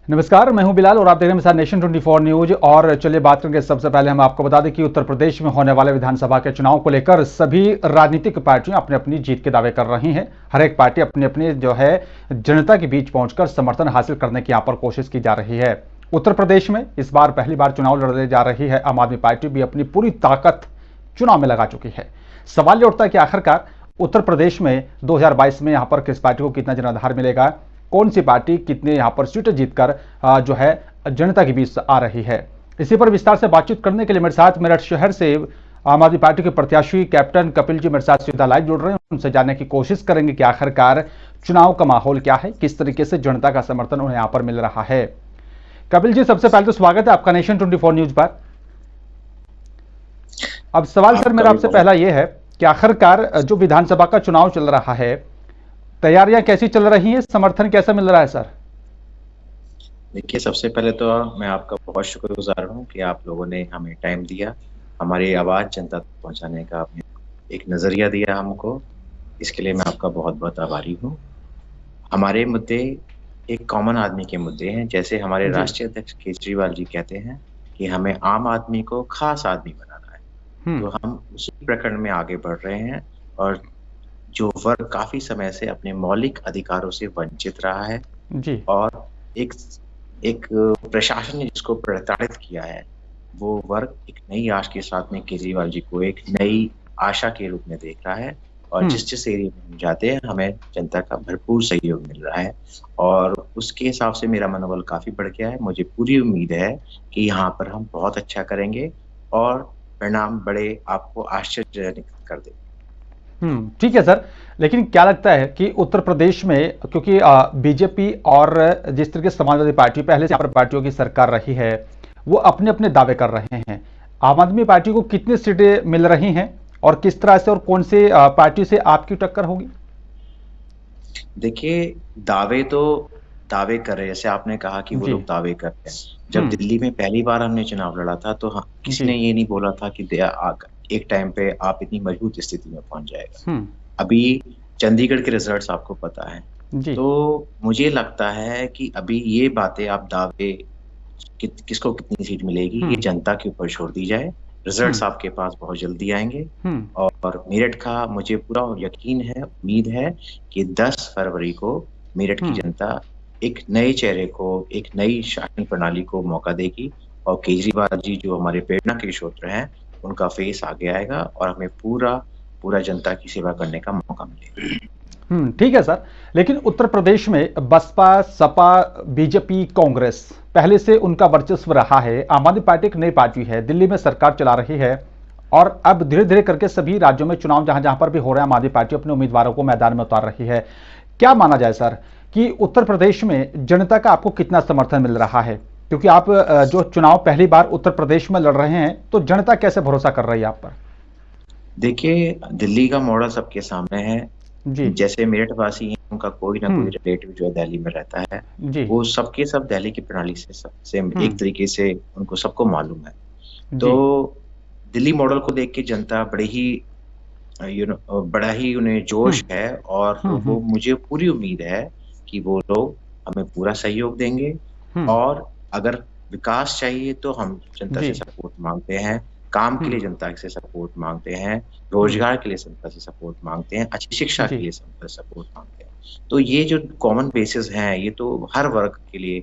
नमस्कार, मैं हूं बिलाल और आप देख रहे हैं मेरे साथ नेशन 24 न्यूज। और चलिए बात करेंगे। सबसे पहले हम आपको बता दें कि उत्तर प्रदेश में होने वाले विधानसभा के चुनाव को लेकर सभी राजनीतिक पार्टियां अपनी अपनी जीत के दावे कर रही हैं। हर एक पार्टी अपनी अपनी जो है जनता के बीच पहुंचकर समर्थन हासिल करने की यहाँ पर कोशिश की जा रही है। उत्तर प्रदेश में इस बार पहली बार चुनाव लड़ने जा रही है आम आदमी पार्टी भी अपनी पूरी ताकत चुनाव में लगा चुकी है। सवाल ये उठता है कि आखिरकार उत्तर प्रदेश में 2022 में यहाँ पर किस पार्टी को कितना जनाधार मिलेगा, कौन सी पार्टी कितने यहां पर सीटें जीतकर जो है जनता के बीच आ रही है। इसी पर विस्तार से बातचीत करने के लिए मेरे साथ मेरठ शहर से आम आदमी पार्टी के प्रत्याशी कैप्टन कपिल जी मेरे साथ सीधा लाइव जुड़ रहे हैं। उनसे जानने की कोशिश करेंगे कि आखिरकार चुनाव का माहौल क्या है, किस तरीके से जनता का समर्थन उन्हें यहां पर मिल रहा है। कपिल जी, सबसे पहले तो स्वागत है आपका नेशन 24 न्यूज पर। अब सवाल सर मेरा आपसे पहला यह है कि आखिरकार जो विधानसभा का चुनाव चल रहा है, तैयारियां कैसी चल रही हैं, समर्थन कैसा मिल रहा है सर? देखिए, सबसे पहले तो मैं आपका बहुत शुक्रगुजार हूं कि आप लोगों ने हमें टाइम दिया, हमारी आवाज़ जनता तक पहुंचाने का आपने एक नज़रिया दिया हमको। इसके लिए मैं आपका बहुत बहुत आभारी हूं। हमारे मुद्दे एक कॉमन आदमी के मुद्दे हैं। जैसे हमारे राष्ट्रीय अध्यक्ष केजरीवाल जी कहते हैं कि हमें आम आदमी को खास आदमी बनाना है, तो हम उसी प्रकरण में आगे बढ़ रहे हैं। और जो वर्ग काफी समय से अपने मौलिक अधिकारों से वंचित रहा है जी। और एक प्रशासन ने जिसको प्रताड़ित किया है, वो वर्ग एक नई आश के साथ में केजरीवाल जी को एक नई आशा के रूप में देख रहा है। और जिस एरिया में हम जाते हैं, हमें जनता का भरपूर सहयोग मिल रहा है और उसके हिसाब से मेरा मनोबल काफी बढ़ गया है। मुझे पूरी उम्मीद है कि यहाँ पर हम बहुत अच्छा करेंगे और परिणाम बड़े आपको आश्चर्यजनक कर देंगे। ठीक है सर, लेकिन क्या लगता है कि उत्तर प्रदेश में, क्योंकि बीजेपी और जिस तरीके से समाजवादी पार्टी पहले से यहाँ पर पार्टियों की सरकार रही है, वो अपने अपने दावे कर रहे हैं। आम आदमी पार्टी को कितनी सीटें मिल रही हैं और किस तरह से और कौन से पार्टी से आपकी टक्कर होगी? देखिए, दावे कर रहे हैं। जैसे आपने कहा कि वो लोग दावे कर रहे हैं। जब दिल्ली में पहली बार हमने चुनाव लड़ा था, तो किसी ने ये नहीं बोला था कि एक टाइम पे आप इतनी मजबूत स्थिति में पहुंच जाएगा। अभी चंडीगढ़ के रिजल्ट्स आपको पता है, तो मुझे लगता है कि अभी ये बातें आप दावे किसको कितनी सीट मिलेगी, ये जनता के ऊपर छोड़ दी जाए। रिजल्ट्स आपके पास बहुत जल्दी आएंगे और मेरठ का मुझे पूरा यकीन है, उम्मीद है कि 10 फरवरी को मेरठ की जनता एक नए चेहरे को, एक नई शासन प्रणाली को मौका देगी और केजरीवाल जी जो हमारे प्रेरणा के स्रोत हैं, उनका फेस आगे आएगा और हमें पूरा जनता की सेवा करने का मौका मिलेगा। ठीक है सर, लेकिन उत्तर प्रदेश में बसपा, सपा, बीजेपी, कांग्रेस पहले से उनका वर्चस्व रहा है। आम आदमी पार्टी एक नई पार्टी है, दिल्ली में सरकार चला रही है और अब धीरे धीरे करके सभी राज्यों में चुनाव जहां जहां पर भी हो रहे हैं, आम आदमी पार्टी अपने उम्मीदवारों को मैदान में उतार रही है। क्या माना जाए सर कि उत्तर प्रदेश में जनता का आपको कितना समर्थन मिल रहा है? क्योंकि आप जो चुनाव पहली बार उत्तर प्रदेश में लड़ रहे हैं, तो जनता कैसे भरोसा कर रही है आप पर? देखिए, दिल्ली का मॉडल सबके सामने है जी। जैसे मेरठ वासी हैं, उनका कोई ना कोई रिलेटिव जो है दिल्ली में रहता है, वो सबके सब दिल्ली की प्रणाली से एक तरीके से उनको सबको मालूम है। तो दिल्ली मॉडल को देख के जनता बड़ा ही उन्हें जोश है और वो मुझे पूरी उम्मीद है कि वो लोग हमें पूरा सहयोग देंगे। और अगर विकास चाहिए तो हम जनता से सपोर्ट मांगते हैं, काम के लिए जनता से सपोर्ट मांगते हैं, रोजगार के लिए जनता से सपोर्ट मांगते हैं, अच्छी शिक्षा के लिए जनता से सपोर्ट मांगते हैं। तो ये जो कॉमन बेसिस हैं, ये तो हर वर्ग के लिए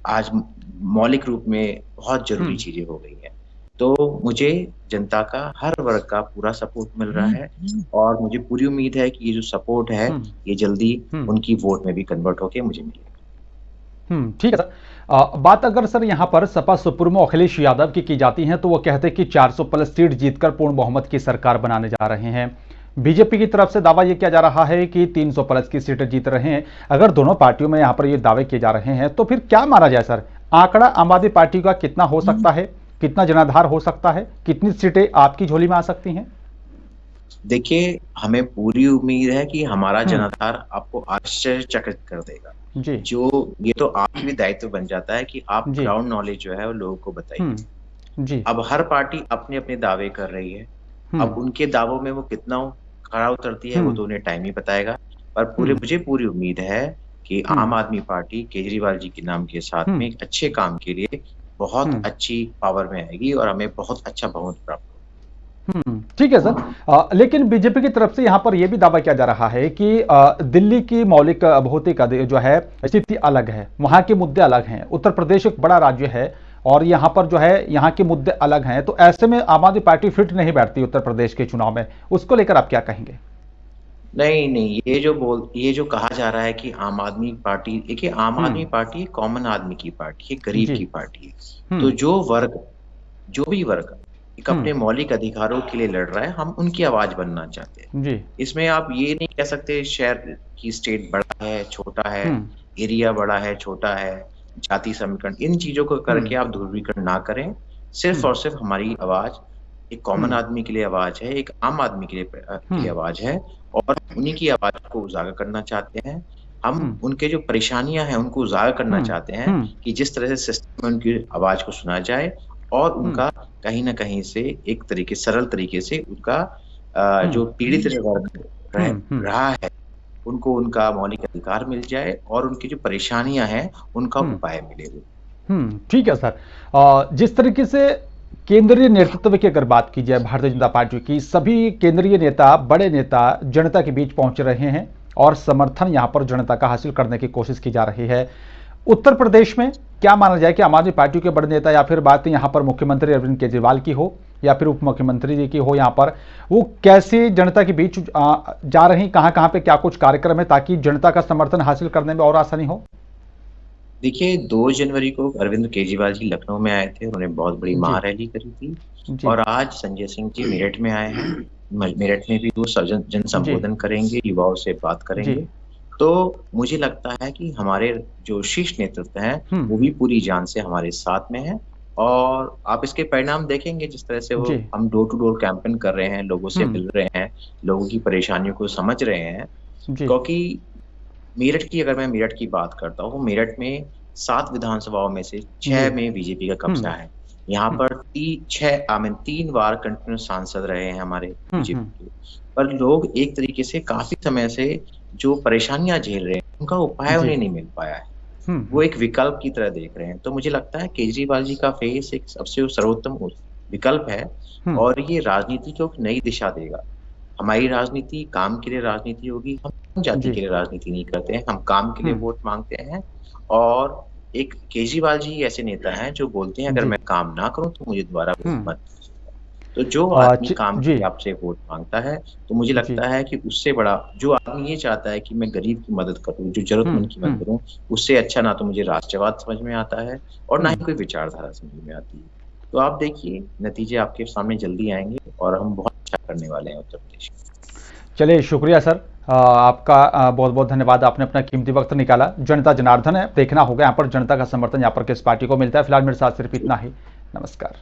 आज मौलिक रूप में बहुत जरूरी चीजें हो गई हैं। तो मुझे जनता का, हर वर्ग का पूरा सपोर्ट मिल रहा है और मुझे पूरी उम्मीद है कि ये जो सपोर्ट है, ये जल्दी उनकी वोट में भी कन्वर्ट होके मुझे मिलेगा। ठीक है सर। बात अगर सर यहाँ पर सपा सुप्रीमो अखिलेश यादव की जाती है, तो वो कहते हैं कि 400 प्लस सीट जीतकर पूर्ण बहुमत की सरकार बनाने जा रहे हैं। बीजेपी की तरफ से दावा यह किया जा रहा है कि 300 प्लस की सीटें जीत रहे हैं। अगर दोनों पार्टियों में यहाँ पर ये दावे किए जा रहे हैं, तो फिर क्या माना जाए सर? आंकड़ा आम आदमी पार्टी का कितना हो सकता है, कितना जनाधार हो सकता है, कितनी सीटें आपकी झोली में आ सकती हैं? देखिए, हमें पूरी उम्मीद है कि हमारा जनाधार आपको आश्चर्यचकित कर देगा जी। ये तो आपकी भी दायित्व बन जाता है कि आप ग्राउंड नॉलेज जो है वो लोगों को बताइए। अब हर पार्टी अपने अपने दावे कर रही है, अब उनके दावों में वो कितना खरा उतरती है वो तो उन्हें टाइम ही बताएगा। पर मुझे पूरी उम्मीद है कि आम आदमी पार्टी केजरीवाल जी के नाम के साथ में एक अच्छे काम के लिए बहुत अच्छी पावर में आएगी और हमें बहुत अच्छा बहुमत प्राप्त होगा। ठीक है सर। लेकिन बीजेपी की तरफ से यहां पर यह भी दावा किया जा रहा है कि दिल्ली की मौलिक भौतिक जो है स्थिति अलग है, वहां के मुद्दे अलग हैं। उत्तर प्रदेश एक बड़ा राज्य है और यहां पर जो है यहां के मुद्दे अलग हैं, तो ऐसे में आम आदमी पार्टी फिट नहीं बैठती उत्तर प्रदेश के चुनाव में। उसको लेकर आप क्या कहेंगे? नहीं, ये जो कहा जा रहा है कि आम आदमी पार्टी, देखिए आम आदमी पार्टी कॉमन आदमी की पार्टी है, गरीब की पार्टी है। तो जो भी वर्ग एक अपने मौलिक अधिकारों के लिए लड़ रहा है, हम उनकी आवाज बनना चाहते हैं। जी। इसमें आप ये नहीं कह सकते शहर की स्टेट बड़ा है, छोटा है, एरिया बड़ा है, छोटा है, जाति समीकरण, इन चीजों को करके आप ध्रुवीकरण ना करें। सिर्फ और सिर्फ हमारी आवाज एक कॉमन आदमी के लिए आवाज है, एक आम आदमी के लिए आवाज है और उन्हीं की आवाज को उजागर करना चाहते हैं। हम उनके जो परेशानियां हैं उनको उजागर करना चाहते हैं कि जिस तरह से सिस्टम में उनकी आवाज को सुना जाए और उनका कहीं ना कहीं से एक तरीके सरल तरीके से उनका जो पीड़ित वर्ग रहा है उनको उनका मौलिक अधिकार मिल जाए और उनकी जो परेशानियां हैं उनका उपाय मिले। ठीक है सर। जिस तरीके से केंद्रीय नेतृत्व की अगर बात की जाए भारतीय जनता पार्टी की, सभी केंद्रीय नेता, बड़े नेता जनता के बीच पहुंच रहे हैं और समर्थन यहां पर जनता का हासिल करने की कोशिश की जा रही है। उत्तर प्रदेश में क्या माना जाए कि आम आदमी पार्टी के बड़े नेता, या फिर बात यहां पर मुख्यमंत्री अरविंद केजरीवाल की हो या फिर उप मुख्यमंत्री जी की हो, यहां पर वो कैसे जनता के बीच जा रही, कहां पे क्या कुछ कार्यक्रम है ताकि जनता का समर्थन हासिल करने में और आसानी हो? देखिए 2 जनवरी को अरविंद केजरीवाल जी लखनऊ में आए थे, उन्होंने बहुत बड़ी महारैली करी थी और आज संजय सिंह जी मेरठ में आए हैं। मेरठ में भी वो जन संबोधन करेंगे, युवाओं से बात करेंगे। तो मुझे लगता है कि हमारे जो शीर्ष नेतृत्व हैं वो भी पूरी जान से हमारे साथ में है और आप इसके परिणाम देखेंगे जिस तरह से वो हम डोर टू डोर कैंपेन कर रहे हैं, लोगों से मिल रहे हैं, लोगों की परेशानियों को समझ रहे हैं। क्योंकि अगर मैं मेरठ की बात करता हूँ, मेरठ में 7 विधानसभाओं में से 6 में बीजेपी का कब्जा है। यहाँ पर 3 बार कंटिन्यूस सांसद रहे हैं हमारे बीजेपी के। पर लोग एक तरीके से काफी समय से जो परेशानियां झेल रहे हैं उनका उपाय उन्हें नहीं मिल पाया है। वो एक विकल्प की तरह देख रहे हैं। तो मुझे लगता है केजरीवाल जी का फेस एक सबसे सर्वोत्तम विकल्प है और ये राजनीति को एक नई दिशा देगा। हमारी राजनीति काम के लिए राजनीति होगी, हम जाति के लिए राजनीति नहीं करते हैं, हम काम के लिए वोट मांगते हैं। और एक केजरीवाल जी ऐसे नेता हैं जो बोलते हैं अगर मैं काम ना करूं तो मुझे दोबारा वोट मत। तो जो आदमी काम के लिए आपसे वोट मांगता है, तो मुझे लगता है कि उससे बड़ा जो आदमी ये चाहता है कि मैं गरीब की मदद करूं, जो जरूरतमंद की मदद करूं, उससे अच्छा ना तो मुझे राष्ट्रवाद समझ में आता है और ना ही कोई विचारधारा समझ में आती है। तो आप देखिए नतीजे आपके सामने जल्दी आएंगे और हम बहुत अच्छा करने वाले हैं उत्तर प्रदेश। चलिए शुक्रिया सर, आपका बहुत बहुत धन्यवाद, आपने अपना कीमती वक्त निकाला। जनता जनार्दन है, देखना होगा यहाँ पर जनता का समर्थन यहाँ पर किस पार्टी को मिलता है। फिलहाल मेरे साथ सिर्फ इतना ही। नमस्कार।